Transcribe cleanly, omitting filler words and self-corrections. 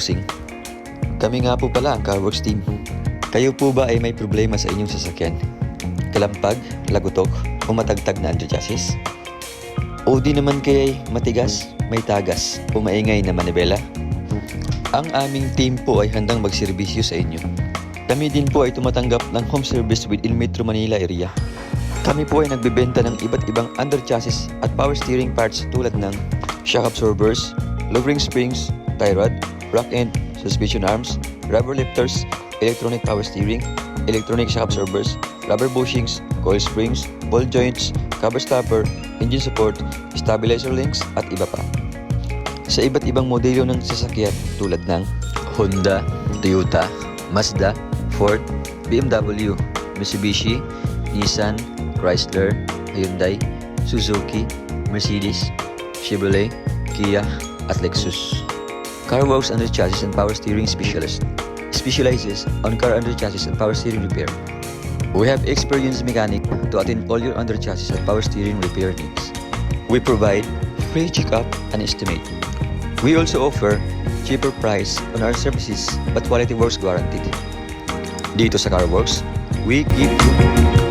bossing. Kami nga po pala ang Worx team. Kayo po ba ay may problema sa inyong sasakyan? Kalampag, Lagutok, o matagtag na underchassis? O di naman kaya'y matigas, may tagas, o maingay na Manibela? Ang aming team po ay handang magserbisyo sa inyo. Kami din po ay tumatanggap ng home service within Metro Manila area. Kami po ay nagbebenta ng iba't ibang underchassis at power steering parts tulad ng shock absorbers, lowering springs, tie rod, rock end, suspension arms, rubber lifters, electronic power steering, electronic shock absorbers, rubber bushings, coil springs, ball joints, cover stopper, engine support, stabilizer links at iba pa. Sa iba't ibang modelo ng sasakyan tulad ng Honda, Toyota, Mazda, Ford, BMW, Mitsubishi, Nissan, Chrysler, Hyundai, Suzuki, Mercedes, Chevrolet, Kia, at Lexus. Worx Underchassis and Power Steering Specialist specializes on car underchassis and power steering repair. We have experienced mechanic to attend all your underchassis and power steering repair needs. We provide free checkup and estimate. We also offer cheaper price on our services but quality works guaranteed. Dito sa Worx, we give you